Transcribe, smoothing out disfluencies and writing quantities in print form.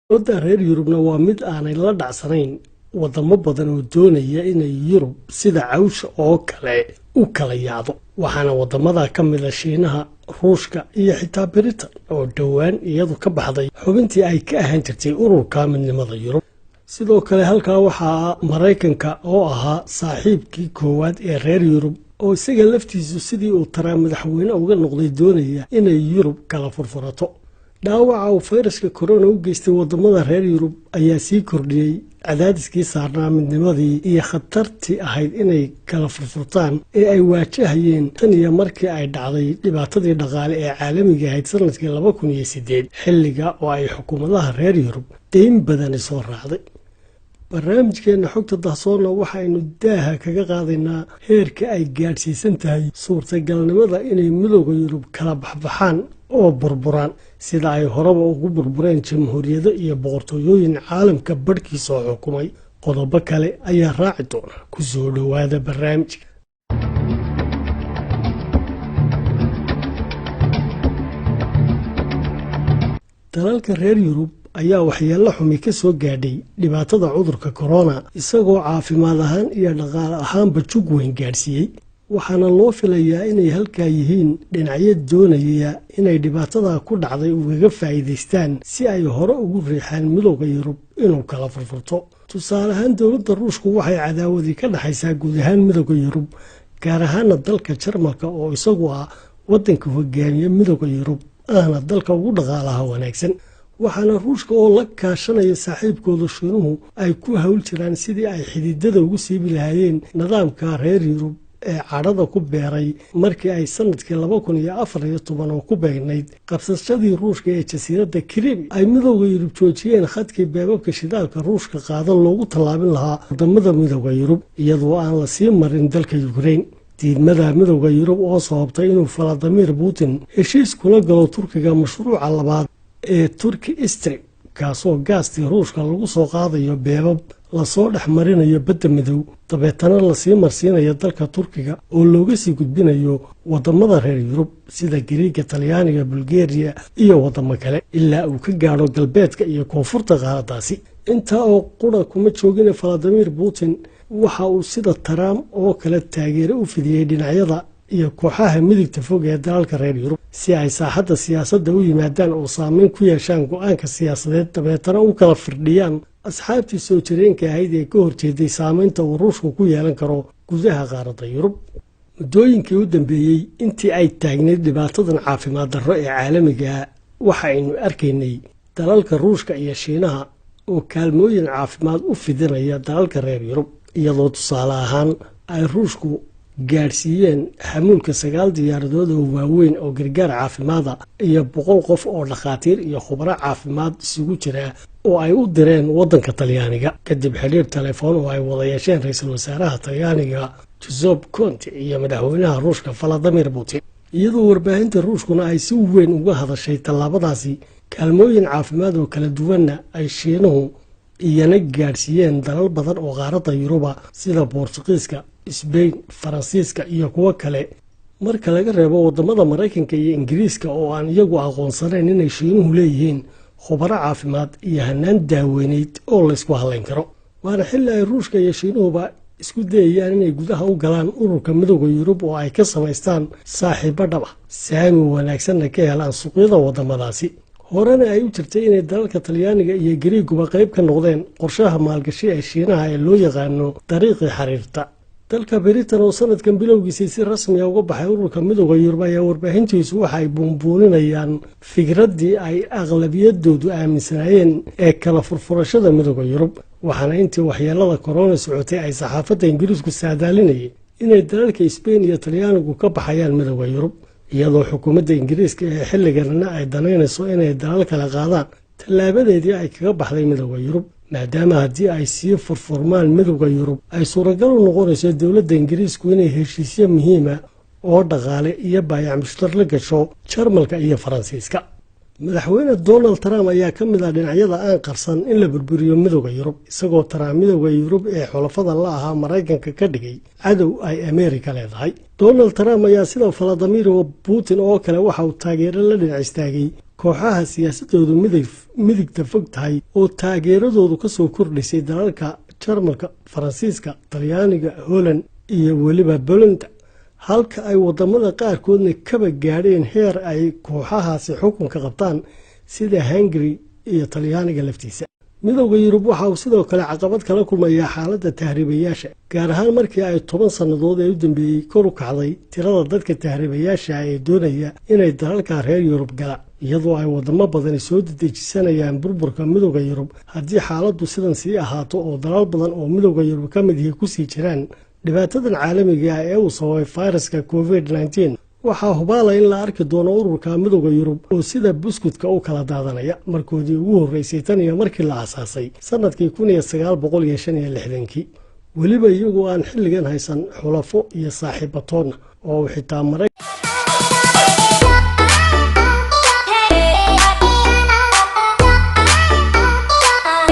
Wadda reer Yurubna waa mid aanay la dhacsanayn wadamo badan oo doonaya inay Yurub sida cawsha oo kale u kala yaado, waxaana wadamada ka mid ah Shiinaha, Ruushka iyo xitaa Britain oo dhowaan iyadu ka baxday xubintii ay ka ahaan jirtay ururka midnimada Yurub. sidoo kale halkaa waxaa Maraykanka oo ahaa saaxiibkii koowaad ee reer Yurub oo isaga laftiisu sidii uu Trump madaxweyne uga noqday doonaya inay Yurub kala furfurato. dhaawaca uu fayraska corona u geystay wadamada reer Yurub ayaa sii kordhiyey cadaadiskii saarnaa midnimadii iyo khatartii ahayd inay kala furfurtaan ee ay waajahayeen tan iyo markii ay dhacday dhibaatadii dhaqaale ee caalamiga ahayd sanadkii 2008 xilliga oo ay xukuumadaha reer Yurub deyn badani soo raacday. barnaamijkeena xogta dahsoonna waxaynu daaha kaga qaadaynaa heerka ay gaadhsiisan tahay suurtagalnimada inay midowda Yurub kala baxbaxaan oo burburaan sida ay horeba ugu burbureen jamhuuriyado iyo boqortooyooyin caalamka badhkiisa oo xukumay. qodobo kale ayaa raaci doona. ku soo dhowaada barnaamijka. dalalka reer Yurub ayaa waxyeello xumi ka soo gaadhay dhibaatada cudurka corona isagoo caafimaad ahaan iyo dhaqaale ahaanba jug weyn gaadhsiiyey, waxaana loo filayaa inay halkaa yihiin dhinacyo doonaya inay dhibaatada ku dhacday ugaga faa'iidaystaan si ay hore ugu riixaan midowda Yurub inuu kala furfurto. tusaale ahaan dowladda Ruushku waxay cadaawadii ka dhaxaysaa guud ahaan midowda Yurub, gaar ahaana dalka Jarmalka oo isagu ah waddanka hogaamiya midowda Yurub ahna dalka ugu dhaqaalaha wanaagsan. waxaana Ruushka oo la kaashanaya saaxiibkooda Shiinuhu ay ku hawl jiraan sidii ay xididada ugu siibi lahaayeen nidaamka reer Yurub ee cadhada ku beeray markii ay sanadkii 2014 oo ku beegnayd qabsashadii Ruushka ee jasiiradda Crimea ay midowda Yurub joojiyeen khadkii beebabka shidaalka Ruushka qaadan loogu tallaabin lahaa wadamada midowda Yurub iyadoo aan la sii marin dalka Ukraine. diidmada midowda Yurub oo sababtay inuu Vladimir Putin heshiis kula galo Turkiga mashruuca labaad ee Turkey Stream kaasoo gaastii Ruushka lagu soo qaadayo beebab lasoo dhex marinayo badda midow dabeetana lasii marsiinayo dalka Turkiga oo looga sii gudbinayo wadamada reer Yurub sida Giriiga, Talyaaniga, Bulgaria iyo wadamo kale ilaa uu ka gaadho galbeedka iyo koonfurta qaaradaasi. intaa oo qura kuma joogin Vladimir Putin waxa uu sida Trump oo kale taageero u fidiyey dhinacyada iyo kooxaha midigta fog ee dalalka reer Yurub si ay saaxadda siyaasadda u yimaadaan oo saameyn ku yeeshaan go'aanka siyaasadeed dabeetana u kala firdhiyaan asxaabtii soo jireenka ahayd ee ka horjeeday saameynta uu Ruushku ku yeelan karo gudaha qaaradda Yurub. muddooyinkii u dambeeyey intii ay taagneyd dhibaatadan caafimaad darro ee caalamiga waxaynu arkaynay dalalka Ruushka iyo Shiinaha oo kaalmooyin caafimaad u fidinaya dalalka reer Yurub iyadoo tusaale ahaan ay Ruushku gaadhsiiyeen xamuulka 9 diyaaradood oo waaweyn oo gargaar caafimaada iyo 100 qof oo dhakhaatiir iyo khubaro caafimaad isugu jira oo ay u direen waddanka Talyaaniga kadib xiriir telefoon oo ay wada yeesheen ra'iisul wasaaraha Talyaaniga Giuseppe Conte iyo madaxweynaha Ruushka Vladimir Putin. iyadoo warbaahinta Ruushkuna ay si weyn uga hadashay tallaabadaasi, kaalmooyin caafimaad oo kala duwanna ay Shiinuhu iyana gaadhsiiyeen dalal badan oo qaaradda Yuruba sida Boortaqiiska, Spain, Faransiiska iyo kuwo kale. marka laga reebo wadamada Maraykanka iyo Ingiriiska oo aan iyagu aqoonsanayn inay Shiinuhu leeyihiin khubaro caafimaad iyo hanaan daaweyneed oo la isku halayn karo. waana xilli ay Ruushka iyo Shiinuhuba isku dayayaan inay gudaha u galaan ururka midowda Yurub oo ay ka samaystaan saaxiibo dhab ah, saami wanaagsanna ka helaan suuqyada wadamadaasi. horena ay u jirtay inay dalalka Talyaaniga iyo Giriiguba qayb ka noqdeen qorshaha maalgashi ee Shiinaha ee loo yaqaano dariiqii xiriirta. dalka Britain oo sanadkan bilowgiisii si rasmi ah uga baxay ururka midowda Yurub ayaa warbaahintiisu waxa ay buunbuuninayaan fikraddii ay aqlabiyadoodu aaminsanaayeen ee kala furfurashada midowda Yurub, waxaana intii waxyeelada corona socotay ay saxaafadda Ingiriisku saadaalinayeen inay dalalka Spain iyo Talyaanigu ka baxayaan midowda Yurub, iyadoo xukuumadda Ingiriiska ee xilliganna ay danaynayso inay dalal kala qaadaan tallaabadeedii ay kaga baxday midowda Yurub, maadaama haddii ay sii furfurmaan midowda Yurub ay suuragal u noqonayso dowladda Ingiriisku inay heshiisyo muhiima oo dhaqaale iyo baayac mushtar la gasho Jarmalka iyo Faransiiska. madaxweyne Donald Trump ayaa ka mid ah dhinacyada aan qarsan in la burburiyo midowda Yurub, isagoo Trump midowda Yurub ee xulafada la ahaa Maraykanka ka dhigay cadow ay Ameerika leedahay. Donald Trump ayaa sida Vladimir Putin oo kale waxa uu taageero la dhinac istaagay kooxaha siyaasadoodu midigta fog tahay oo taageeradoodu ka soo kordhisay dalalka Jarmalka, Faransiiska, Talyaaniga, Holland iyo weliba Poland, halka ay wadamada qaarkoodna kaba gaadheen heer ay kooxahaasi xukunka qabtaan sida Hungary iyo Talyaaniga laftiisa. midowga Yurub waxa uu sidoo kale caqabad kala kulmayaa xaaladda tahriibayaasha, gaar ahaan markii ay 10 sannadood ee u dambeeyay kor u kacday tirada dadka tahriibayaasha ee doonaya inay dalalka reer Yurub galaan, iyadoo ay wadamo badan soo dedejisanayaan burburka midowga Yurub. haddii xaaladdu sidan sii ahaato oo dalal badan oo midowga Yurub ka mid ku sii jiraan dhibaatadan caalamiga ah ee uu sababay fayraska COVID-19, waxaa hubaala in la arki doono ururka midowga Yurub oo sida buskudka u kala daadanaya markoodii ugu horeysay tan iyo markii la aasaasay sanadkii 1965, weliba iyagoo aan xilligan haysan xulafo iyo saaxiibo toona oo xitaa maray